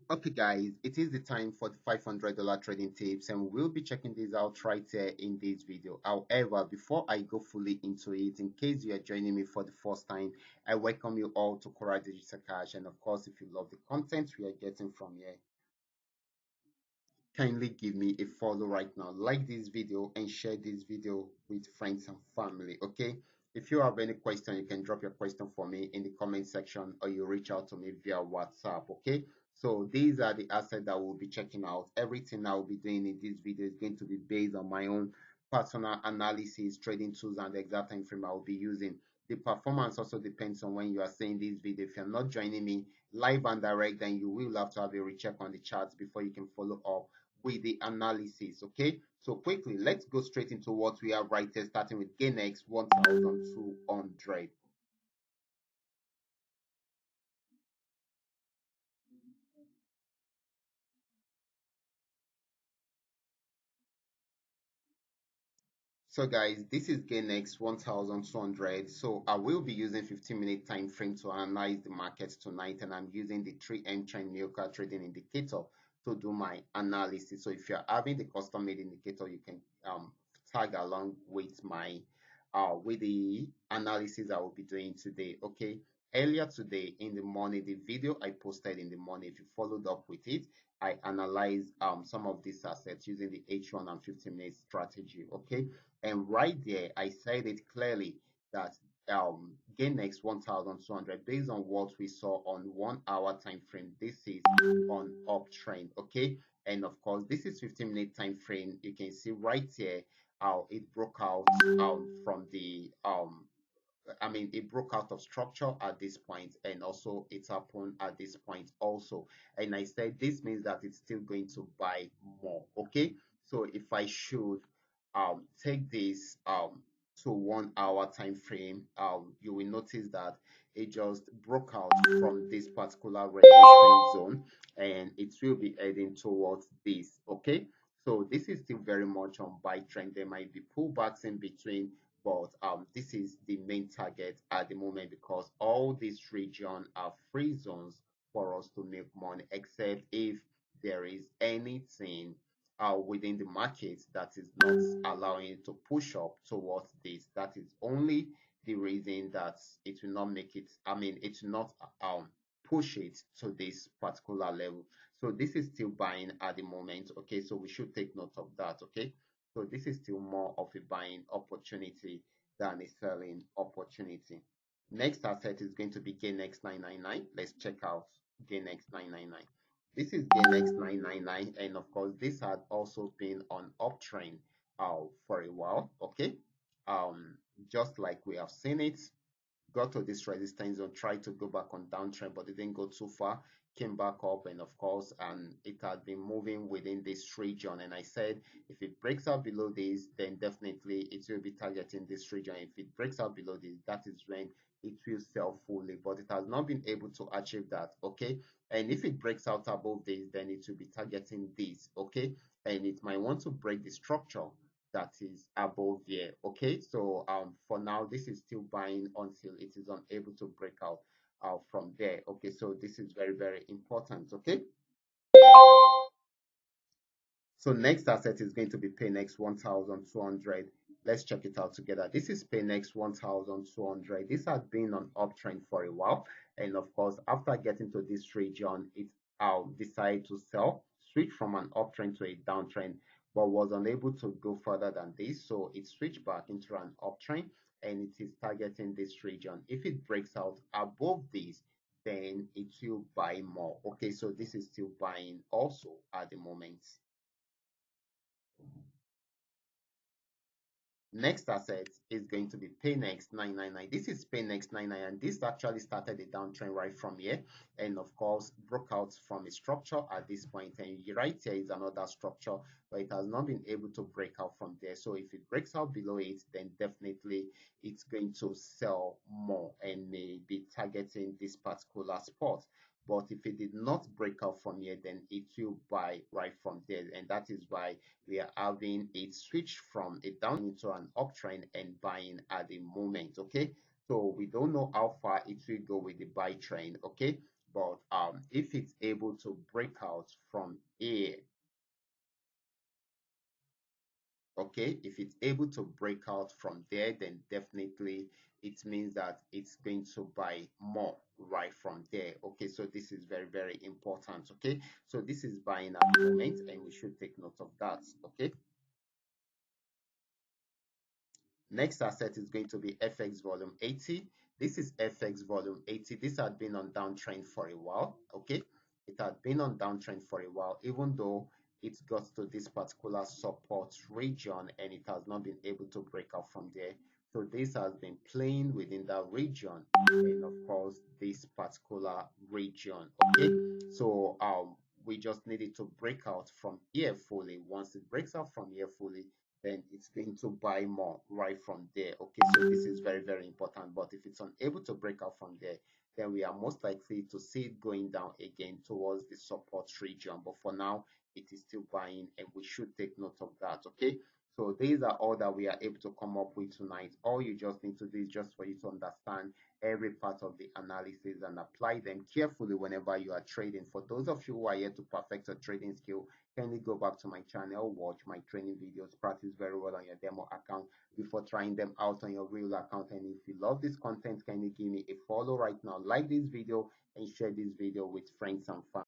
Okay, guys, it is the time for the $500 trading tips, and we'll be checking this out right here in this video. However, before I go fully into it, in case you are joining me for the first time, I welcome you all to Qora Digital Cash. And of course, if you love the content we are getting from here, kindly give me a follow right now, like this video and share this video with friends and family. Okay, if you have any question, you can drop your question for me in the comment section, or you reach out to me via WhatsApp. Okay, so these are the assets that we'll be checking out. Everything I will be doing in this video is going to be based on my own personal analysis, trading tools, and the exact time frame I will be using. The performance also depends on when you are seeing this video. If you're not joining me live and direct, then you will have to have a recheck on the charts before you can follow up with the analysis. Okay, so quickly let's go straight into what we have right here, starting with GainX 1200. So guys, this is GainX 1200. So I will be using 15-minute time frame to analyze the market tonight, and I'm using the 3M trend Nyoka trading indicator to do my analysis. So if you're having the custom made indicator, you can tag along with my with the analysis I will be doing today. Okay, earlier today in the morning, the video I posted in the morning, if you followed up with it, I analyzed some of these assets using the H1 and 15-minute strategy. Okay, and right there, I said it clearly that GainX 1200, based on what we saw on 1 hour time frame, this is on uptrend. Okay, and of course, this is 15-minute time frame. You can see right here how it broke out from the it broke out of structure at this point, and also it happened at this point also. And I said this means that it's still going to buy more. Okay, so if I should take this to 1 hour time frame, you will notice that it just broke out from this particular resistance zone, and it will be heading towards this. Okay, so this is still very much on buy trend. There might be pullbacks in between, but this is the main target at the moment, because all these regions are free zones for us to make money, except if there is anything within the market that is not allowing it to push up towards this. That is only the reason that it will not make it, it will not push it to this particular level. So this is still buying at the moment. Okay, so we should take note of that. Okay, so this is still more of a buying opportunity than a selling opportunity. Next asset is going to be GainX 999. Let's check out GainX 999. This is GainX 999, and of course, this had also been on uptrend for a while. Okay, um, just like we have seen it, got to this resistance zone, tried to go back on downtrend, but it didn't go too far, came back up, and of course, and it had been moving within this region. And I said, if it breaks out below this, then definitely it will be targeting this region. If it breaks out below this, that is when it will sell fully, but it has not been able to achieve that. Okay, and if it breaks out above this, then it will be targeting this. Okay, and it might want to break the structure that is above here. Okay, so for now, this is still buying until it is unable to break out from there. Okay, so this is very, very important. Okay, so next asset is going to be Paynex 1200. Let's check it out together. This is Paynex 1200. This has been on uptrend for a while, and of course, after getting to this region, it decided to sell, switch from an uptrend to a downtrend, but was unable to go further than this. So it switched back into an uptrend, and it is targeting this region. If it breaks out above this, then it will buy more. Okay, so this is still buying also at the moment. Next asset is going to be Paynex 999. This is Paynex 999, and this actually started a downtrend right from here, and of course broke out from a structure at this point. And right here is another structure, but it has not been able to break out from there. So if it breaks out below it, then definitely it's going to sell more and may be targeting this particular spot. But if it did not break out from here, then it will buy right from there, and that is why we are having it switch from a down into an uptrend and buying at the moment. Okay, so we don't know how far it will go with the buy trend. Okay, but if it's able to break out from here, okay, if it's able to break out from there, then definitely it means that it's going to buy more right from there. Okay, so this is very, very important. Okay, so this is buying at the moment, and we should take note of that. Okay. Next asset is going to be FX volume 80. This is FX volume 80. This had been on downtrend for a while. Okay. It had been on downtrend for a while, even though it got to this particular support region and it has not been able to break out from there. So this has been playing within that region and of course this particular region. Okay. So we just needed to break out from here fully. Once it breaks out from here fully, then it's going to buy more right from there. Okay, so this is very, very important. But if it's unable to break out from there, then we are most likely to see it going down again towards the support region. But for now, it is still buying, and we should take note of that. Okay, so these are all that we are able to come up with tonight. All you just need to do is just for you to understand every part of the analysis and apply them carefully whenever you are trading. For those of you who are yet to perfect your trading skill, kindly go back to my channel, watch my training videos, practice very well on your demo account before trying them out on your real account. And if you love this content, kindly give me a follow right now, like this video, and share this video with friends and family.